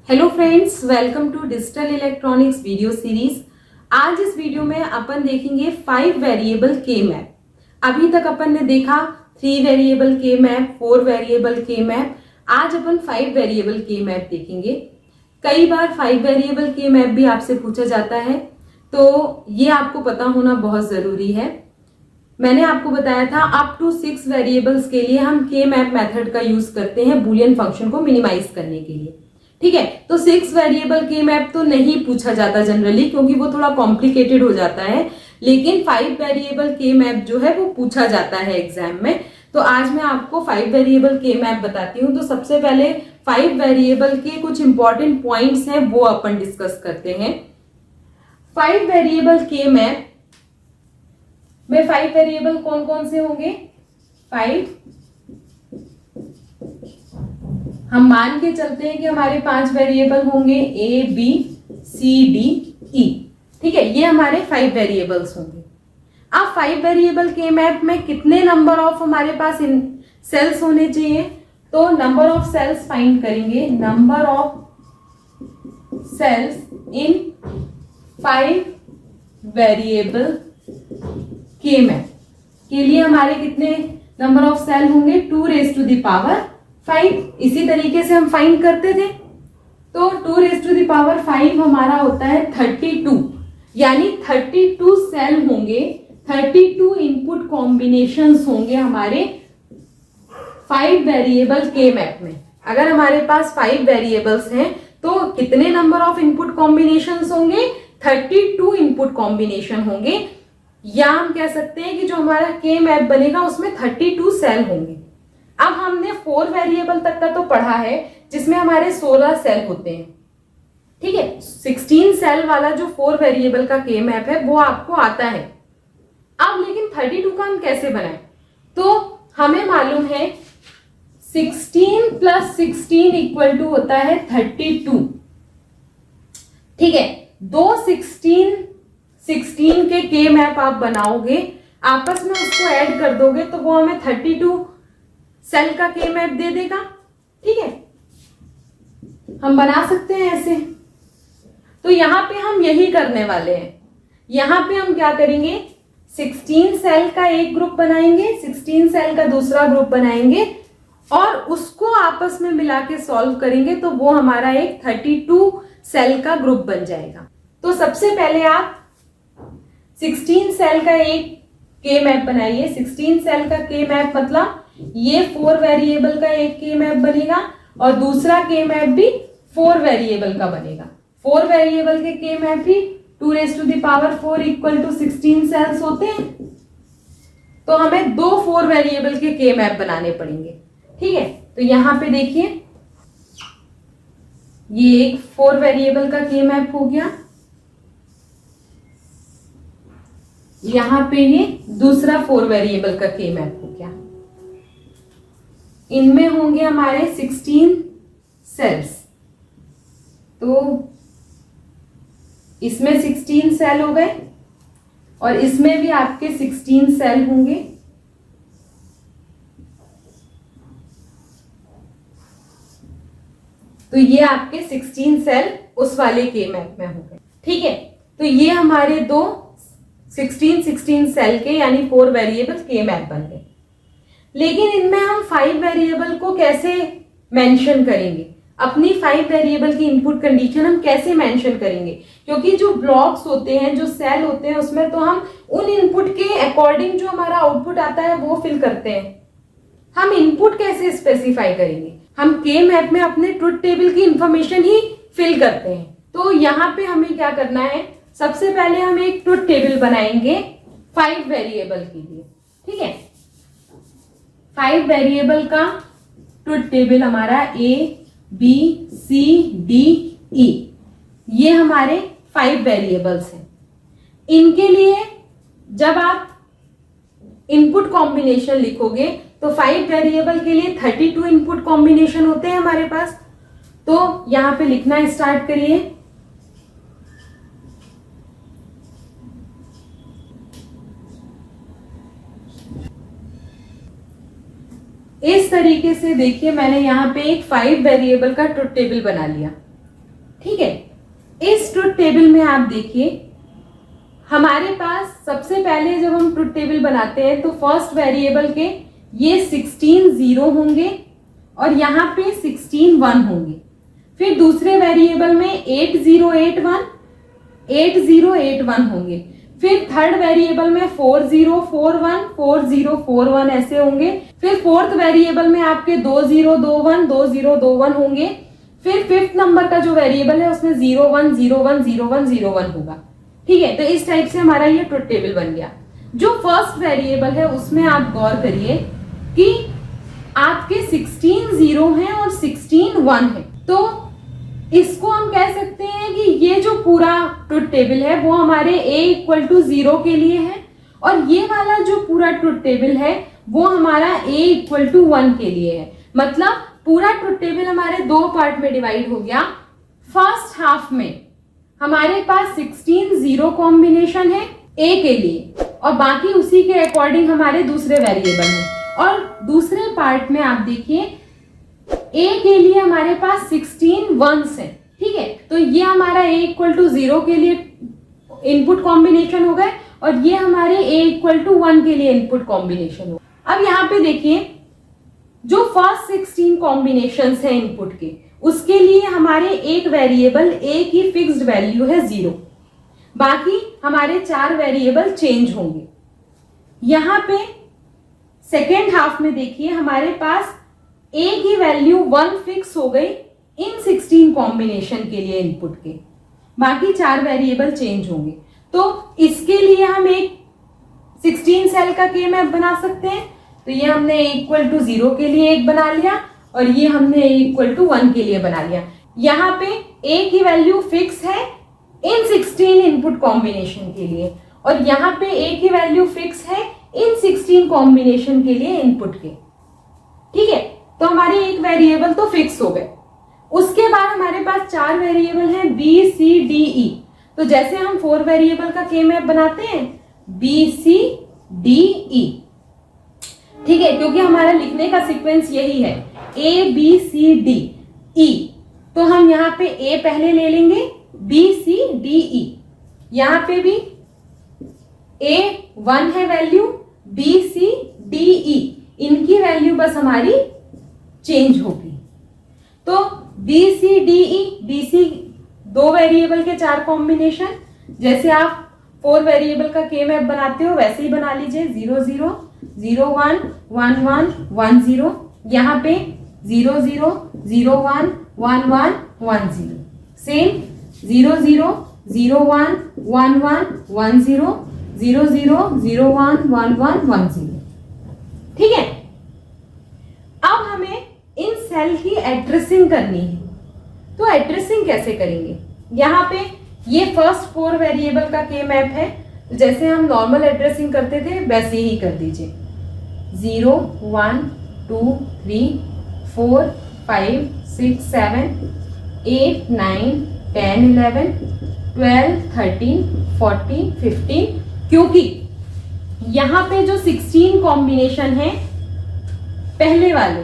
Hello friends, welcome to digital electronics video series. आज इस video में अपन देखेंगे 5 वेरिएबल के मैप। अभी तक अपन ने देखा 3 वेरिएबल के मैप, 4 वेरिएबल के मैप। आज अपन 5 वेरिएबल के मैप देखेंगे। कई बार 5 वेरिएबल के मैप भी आपसे पूछा जाता है, तो ये आपको पता होना बहुत जरूरी है। मैंने आपको बताया था अप टू 6 वेरिएबल्स के लिए हम के मैप मेथड का यूज करते हैं बूलियन फंक्शन को मिनिमाइज करने के लिए। ठीक है, तो 6 वेरिएबल के मैप तो नहीं पूछा जाता जनरली, क्योंकि वो थोड़ा कॉम्प्लिकेटेड हो जाता है। लेकिन 5 वेरिएबल के मैप जो है वो पूछा जाता है एग्जाम में। तो आज मैं आपको 5 वेरिएबल के मैप बताती हूँ। तो सबसे पहले 5 वेरिएबल के कुछ इंपॉर्टेंट पॉइंट्स हैं, वो अपन डिस्कस करते हैं। 5 वेरिएबल के मैप में 5 वेरिएबल कौन कौन से होंगे? 5। हम मान के चलते हैं कि हमारे 5 वेरिएबल होंगे ए, बी, सी, डी, ई। ठीक है, ये हमारे 5 वेरिएबल्स होंगे। अब 5 वेरिएबल के मैप में कितने नंबर ऑफ हमारे पास सेल्स होने चाहिए? तो नंबर ऑफ सेल्स फाइंड करेंगे। Number of cells in 5 variable के मैप के लिए हमारे कितने नंबर ऑफ सेल होंगे? 2⁵5। इसी तरीके से हम फाइंड करते थे। तो 2⁵5 हमारा होता है 32, यानी 32 सेल होंगे, 32 इनपुट कॉम्बिनेशंस होंगे हमारे 5 वेरिएबल के मैप में। अगर हमारे पास 5 वेरिएबल्स हैं तो कितने नंबर ऑफ इनपुट कॉम्बिनेशंस होंगे? 32 इनपुट कॉम्बिनेशन होंगे, या हम कह सकते हैं कि जो हमारा के मैप बनेगा उसमें 32 सेल होंगे। अब हमने 4 वेरिएबल तक का तो पढ़ा है, जिसमें हमारे 16 सेल होते हैं। ठीक है, 16 सेल वाला जो 4 वेरिएबल का के मैप है वो आपको आता है। अब लेकिन 32 का हम कैसे बनाएं? तो हमें मालूम है 16 + 16 = होता है 32। ठीक है, दो 16 के मैप आप बनाओगे, आपस में उसको ऐड कर दोगे तो वो हमें 32 सेल का के मैप दे देगा। ठीक है, हम बना सकते हैं ऐसे। तो यहां पे हम यही करने वाले हैं। यहां पे हम क्या करेंगे? 16 सेल का एक ग्रुप बनाएंगे, 16 सेल का दूसरा ग्रुप बनाएंगे और उसको आपस में मिला के सॉल्व करेंगे, तो वो हमारा एक 32 सेल का ग्रुप बन जाएगा। तो सबसे पहले आप 16 सेल का एक के मैप बनाइए। 16 सेल का के मैप मतलब ये 4 वेरिएबल का एक के मैप बनेगा और दूसरा के मैप भी 4 वेरिएबल का बनेगा। 4 वेरिएबल के मैप भी 2⁴ = 16 सेल्स होते हैं। तो हमें 2 4 वेरिएबल के मैप बनाने पड़ेंगे। ठीक है, तो यहां पे देखिए, ये एक 4 वेरिएबल का के मैप हो गया। यहां पे ये दूसरा 4 वेरिएबल का के मैप हो गया। इनमें होंगे हमारे 16 सेल्स। तो इसमें 16 सेल हो गए और इसमें भी आपके 16 सेल होंगे। तो ये आपके 16 सेल उस वाले के मैप में होंगे। ठीक है, तो ये हमारे दो 16 सेल के यानी 4 वेरिएबल के मैप बन गए। लेकिन इनमें हम 5 वेरिएबल को कैसे मेंशन करेंगे? अपनी 5 वेरिएबल की इनपुट कंडीशन हम कैसे मेंशन करेंगे? क्योंकि जो ब्लॉक्स होते हैं, जो सेल होते हैं, उसमें तो हम उन इनपुट के अकॉर्डिंग जो हमारा आउटपुट आता है वो फिल करते हैं। हम इनपुट कैसे स्पेसिफाई करेंगे? हम के मैप में अपने ट्रुथ टेबल की इंफॉर्मेशन ही फिल करते हैं। तो यहाँ पे हमें क्या करना है? सबसे पहले हम एक ट्रुथ टेबल बनाएंगे 5 वेरिएबल के लिए। ठीक है, 5 वेरिएबल का ट्रुथ टेबल हमारा ए, बी, सी, डी, ई, ये हमारे 5 वेरिएबल्स हैं। इनके लिए जब आप इनपुट कॉम्बिनेशन लिखोगे तो 5 वेरिएबल के लिए 32 इनपुट कॉम्बिनेशन होते हैं हमारे पास। तो यहां पे लिखना स्टार्ट करिए। इस तरीके से देखिए, मैंने यहाँ पे एक 5 वेरिएबल का ट्रुथ टेबल बना लिया। ठीक है, इस ट्रुथ टेबल में आप देखिए हमारे पास सबसे पहले जब हम ट्रुथ टेबल बनाते हैं तो फर्स्ट वेरिएबल के ये 16 जीरो होंगे और यहाँ पे 16 1 होंगे। फिर दूसरे वेरिएबल में 8081 8081 होंगे। फिर थर्ड वेरिएबल में 4041 4041 ऐसे होंगे। फिर फोर्थ वेरिएबल में आपके 2021 2021 होंगे। फिर फिफ्थ नंबर का जो वेरिएबल है उसमें 01010101 होगा। ठीक है, तो इस टाइप से हमारा ये ट्रुथ टेबल बन गया। जो फर्स्ट वेरिएबल है उसमें आप गौर करिए कि आपके 16 जीरो हैं और 16 1 है, तो इसको हम कह सकते हैं कि ये जो पूरा ट्रुथ टेबल है वो हमारे a=0 के लिए है और ये वाला जो पूरा ट्रुथ टेबल है वो हमारा a=1 के लिए है। मतलब पूरा ट्रुथ टेबल हमारे दो पार्ट में डिवाइड हो गया। फर्स्ट हाफ में हमारे पास 16 जीरो कॉम्बिनेशन है a के लिए और बाकी उसी के अकॉर्डिंग हमारे दूसरे वेरिएबल हैं। और दूसरे पार्ट में आप देखिए a के लिए हमारे पास 16 वंस है। ठीक है, तो ये हमारा a=0 के लिए इनपुट कॉम्बिनेशन हो गए और ये हमारे a=1 के लिए इनपुट कॉम्बिनेशन हो। अब यहाँ पे देखिए जो फर्स्ट 16 कॉम्बिनेशन है इनपुट के, उसके लिए हमारे एक वेरिएबल a की फिक्स्ड वैल्यू है 0, बाकी हमारे 4 वेरिएबल चेंज होंगे। यहाँ पे सेकेंड हाफ में देखिए हमारे पास a की वैल्यू 1 फिक्स हो गई इन 16 कॉम्बिनेशन के लिए इनपुट के, बाकी 4 वेरिएबल चेंज होंगे। तो इसके लिए हम एक 16 सेल का के मैप बना सकते हैं। तो ये हमने a=0 के लिए एक बना लिया और ये हमने a=1 के लिए बना लिया। यहाँ पे a की वैल्यू फिक्स है इन 16 इनपुट कॉम्बिनेशन के लिए और यहाँ पे a की वैल्यू फिक्स है इन 16 कॉम्बिनेशन के लिए इनपुट के। ठीक है, तो हमारे एक वेरिएबल तो फिक्स हो गए। उसके बाद हमारे पास 4 वेरिएबल हैं b c d e। तो जैसे हम 4 वेरिएबल का के मैप बनाते हैं b c d e, ठीक है, क्योंकि हमारा लिखने का सीक्वेंस यही है a b c d e। तो हम यहाँ पे a पहले ले लेंगे, b c d e, यहाँ पे भी a 1 है value, b c d e इनकी वैल्यू बस हमारी चेंज होगी। तो b c d e b c 2 variable के 4 कॉम्बिनेशन, जैसे आप 4 वेरिएबल का के मैप बनाते हो वैसे ही बना लीजिए। 0 0 0 1 1 1 1 0, यहाँ पे 0 0 0 1 1 1 1 0, सेम 0 0 0 1 1 1 1 0 0 0 0 1 1 1 1 0। ठीक है, अब हमें इन सेल की एड्रेसिंग करनी है। तो एड्रेसिंग कैसे करेंगे? यहाँ पे ये फर्स्ट 4 वेरिएबल का के मैप है, जैसे हम नॉर्मल एड्रेसिंग करते थे वैसे ही कर दीजिए। 0 1 2 3 4 5 6 7 8 9 10 11 12 13 14 15, क्योंकि यहाँ पे जो 16 कॉम्बिनेशन है पहले वाले,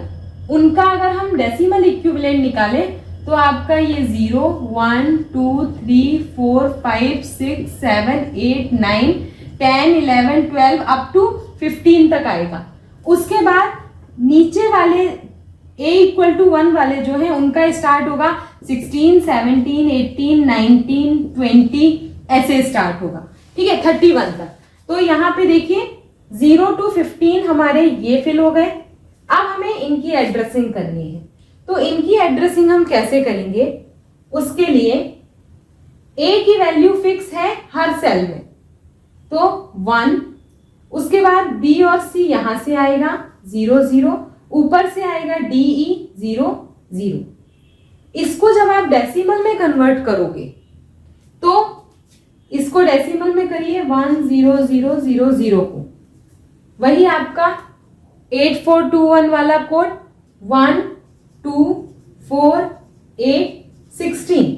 उनका अगर हम डेसिमल इक्विवेलेंट निकालें तो आपका ये 0 1 2 3 4 5 6 7 8 9 10 11 12 अप टू 15 तक आएगा। उसके बाद नीचे वाले a=1 वाले जो हैं उनका स्टार्ट होगा 16 17 18 19 20 ऐसे स्टार्ट होगा। ठीक है, 31 तक। तो यहाँ पे देखिए 0 to 15 हमारे ये फिल हो गए। अब हमें इनकी एड्रेसिंग करनी है। तो इनकी एड्रेसिंग हम कैसे करेंगे? उसके लिए a की वैल्यू फिक्स है हर सेल में, तो 1। उसके बाद b और c यहां से आएगा 0 0, ऊपर से आएगा d e 0 0। इसको जब आप डेसिमल में कन्वर्ट करोगे तो इसको डेसिमल में करिए 1 0 0 0 0 को, वही आपका 8421 वाला कोड 1 2 4 8 16।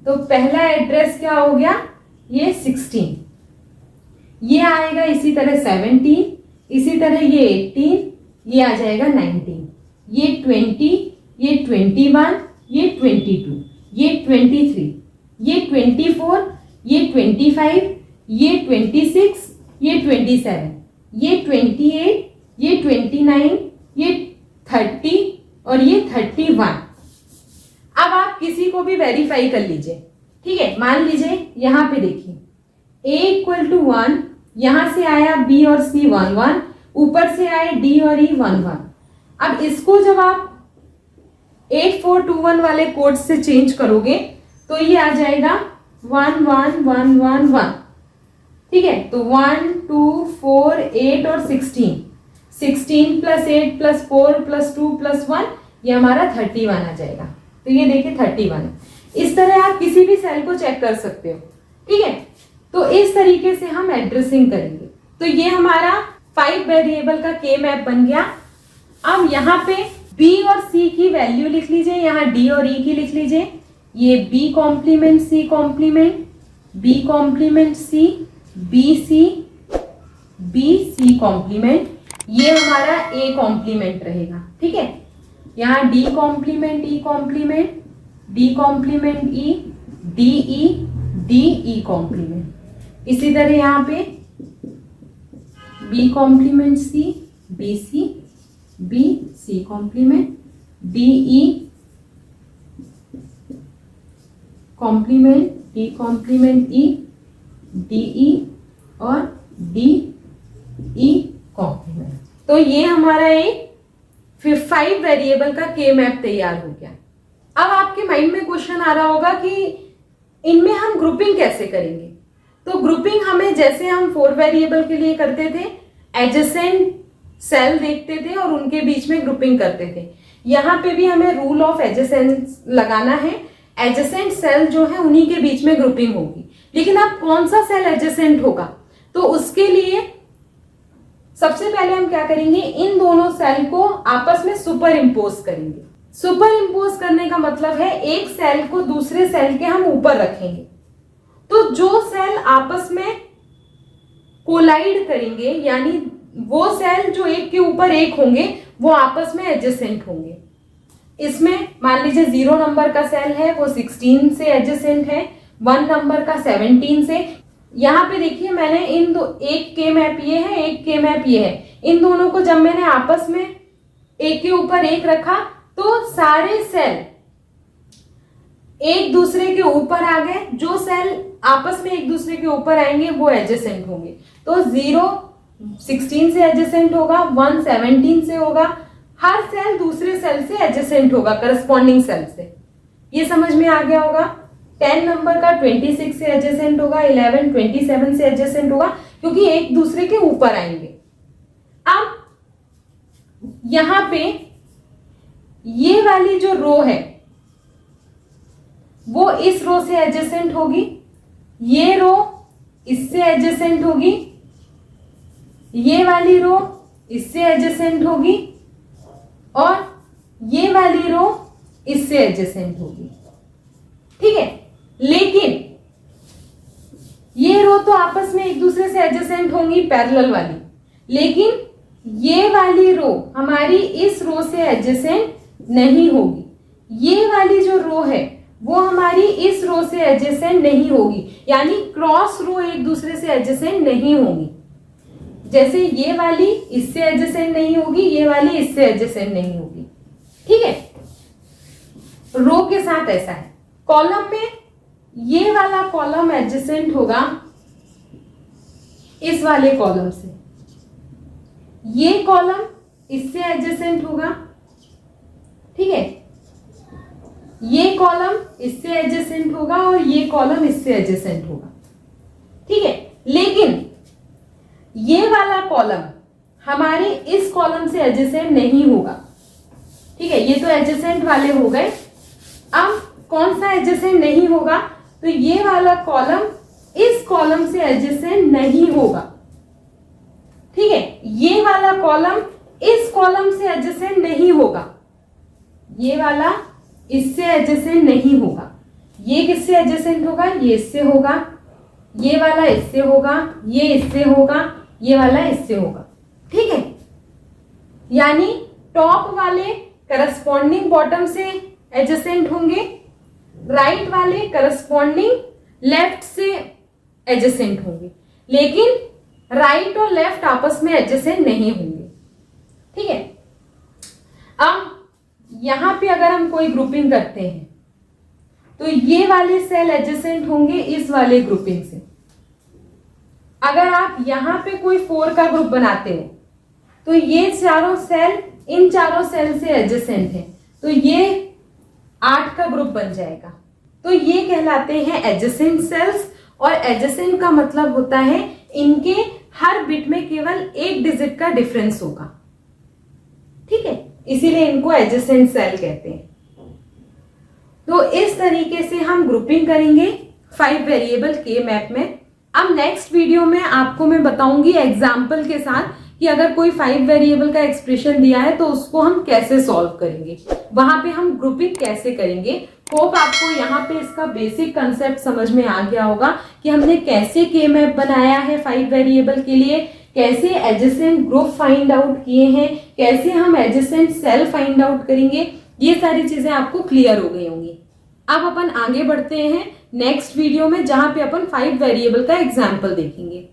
तो पहला एड्रेस क्या हो गया? ये 16, ये आएगा इसी तरह 17, इसी तरह ये 18, ये आ जाएगा 19, ये 20, ये 21, ये 22। ये 23, ये 24, ये 25, ये 26, ये 27, ये 28, ये 29, ये 30 और ये 31। अब आप किसी को भी वेरीफाई कर लीजिए, ठीक है। मान लीजिए यहां पे देखिए a इक्वल टू 1, यहां से आया b और c 1 1, ऊपर से आए d और e 1 1। अब इसको जब आप 8421 वाले कोड से चेंज करोगे तो ये आ जाएगा 1 1 1 1 1, ठीक है। तो 1 2 4 8 और 16, 16 प्लस 8 प्लस 4 प्लस 2 प्लस 1, ये हमारा 31 आ जाएगा। तो ये देखिए 31। इस तरह आप किसी भी सेल को चेक कर सकते हो, ठीक है। तो इस तरीके से हम एड्रेसिंग करेंगे। तो ये हमारा 5 वेरिएबल का के मैप बन गया। अब यहाँ पे b और c की वैल्यू लिख लीजिए, यहाँ d और e की लिख लीजिए। ये b complement c complement, b complement c, b c complement, ये हमारा a कॉम्प्लीमेंट रहेगा, ठीक है। यहाँ d complement e complement, d complement e, d e complement. इसी तरह यहाँ पे b complement c, b c complement, d e complement, d complement e, d e और d e कॉम्प्लीमेंट। तो ये हमारा एक 5 वेरिएबल का के मैप तैयार हो गया। अब आपके माइंड में क्वेश्चन आ रहा होगा कि इनमें हम ग्रुपिंग कैसे करेंगे। तो ग्रुपिंग हमें जैसे हम 4 वेरिएबल के लिए करते थे, एडजेसेंट सेल देखते थे और उनके बीच में ग्रुपिंग करते थे। यहाँ पे भी हमें रूल ऑफ एडजेसेंस लगाना है। एडजेसेंट सेल जो है उन्हीं के बीच में ग्रुपिंग होगी। लेकिन अब कौन सा सेल एडजेसेंट होगा, तो उसके लिए सबसे पहले हम क्या करेंगे, इन दोनों सेल को आपस में सुपर इम्पोज करेंगे। सुपर इम्पोज करने का मतलब है एक सेल को दूसरे सेल के हम ऊपर रखेंगे। तो जो सेल आपस में कोलाइड करेंगे, यानी वो सेल जो एक के ऊपर एक होंगे, वो आपस में एडजेसेंट होंगे। इसमें मान लीजिए 0 नंबर का सेल है, वो 16 से एडजेसेंट है, 1 नंबर का 17 से। यहाँ पे देखिए मैंने इन दो, एक के मैप ये है, एक के मैप ये है। इन दोनों को जब मैंने आपस में एक के ऊपर एक रखा तो सारे सेल एक दूसरे के ऊपर आ गए। जो सेल आपस में एक दूसरे के ऊपर आएंगे वो एडजेसेंट होंगे। तो 0 16 से एडजेसेंट होगा, 1 17 से होगा। हर सेल दूसरे सेल से एडजेसेंट होगा, करस्पॉन्डिंग सेल से। ये समझ में आ गया होगा। 10 नंबर का 26 से एडजेसेंट होगा, 11 27 से एडजेसेंट होगा, क्योंकि एक दूसरे के ऊपर आएंगे। अब यहां पे ये वाली जो रो है वो इस रो से एडजेसेंट होगी, ये रो इससे एडजेसेंट होगी, ये वाली रो इससे एडजेसेंट होगी और ये वाली रो इससे एडजेसेंट होगी, ठीक है। लेकिन ये रो तो आपस में एक दूसरे से एडजेसेंट होंगी, पैरेलल वाली, लेकिन ये वाली रो हमारी इस रो से एडजेसेंट नहीं होगी। ये वाली जो रो है वो हमारी इस रो से एडजेसेंट नहीं होगी, यानी क्रॉस रो एक दूसरे से एडजेसेंट नहीं होंगी। जैसे ये वाली इससे एडजेसेंट नहीं होगी, ये वाली इससे एडजेसेंट नहीं होगी, ठीक है। रो के साथ ऐसा है। कॉलम में ये वाला कॉलम एडजेसेंट होगा इस वाले कॉलम से, ये कॉलम इससे एडजेसेंट होगा, ठीक है। ये कॉलम इससे एडजेसेंट होगा और ये कॉलम इससे एडजेसेंट होगा, ठीक है। लेकिन ये वाला कॉलम हमारे इस कॉलम से एडजेसेंट नहीं होगा, ठीक है। ये तो एडजेसेंट वाले हो गए। अब कौन सा एडजेसेंट नहीं होगा, तो ये वाला कॉलम इस कॉलम से एडजेसेंट नहीं होगा, ठीक है। ये वाला कॉलम इस कॉलम से एडजेसेंट नहीं होगा, ये वाला इससे एडजेसेंट नहीं होगा। ये किससे एडजेसेंट होगा, ये इससे होगा, ये वाला इससे होगा, ये इससे होगा, ये वाला इससे होगा, ठीक है। यानी टॉप वाले करस्पॉन्डिंग बॉटम से एडजेसेंट होंगे, राइट वाले करस्पॉन्डिंग लेफ्ट से एडजेसेंट होंगे, लेकिन राइट और लेफ्ट आपस में एडजेसेंट नहीं होंगे। ठीक है, अब यहां पे अगर हम कोई ग्रुपिंग करते हैं तो ये वाले सेल एडजेसेंट होंगे इस वाले ग्रुपिंग से। अगर आप यहां पे कोई 4 का ग्रुप बनाते हो तो ये चारों सेल इन चारों सेल से एडजेसेंट है, तो ये 8 का ग्रुप बन जाएगा। तो ये कहलाते हैं एडजेसेंट सेल्स, और एडजेसेंट का मतलब होता है इनके हर बिट में केवल 1 डिजिट का डिफरेंस होगा। ठीक है, इसीलिए इनको एडजेसेंट सेल कहते हैं। तो इस तरीके से हम ग्रुपिंग करेंगे 5 वेरिएबल के मैप में। अब नेक्स्ट वीडियो में आपको मैं बताऊंगी एग्जाम्पल के साथ कि अगर कोई 5 वेरिएबल का एक्सप्रेशन दिया है तो उसको हम कैसे सॉल्व करेंगे, वहां पे हम ग्रुपिंग कैसे करेंगे। होप आपको यहाँ पे इसका बेसिक कंसेप्ट समझ में आ गया होगा कि हमने कैसे के मैप बनाया है 5 वेरिएबल के लिए, कैसे एडजेसेंट ग्रुप फाइंड आउट किए हैं, कैसे हम एडजेसेंट सेल फाइंड आउट करेंगे। ये सारी चीजें आपको क्लियर हो गई होंगी। अब अपन आगे बढ़ते हैं नेक्स्ट वीडियो में, जहां पे अपन 5 वेरिएबल का एग्जाम्पल देखेंगे।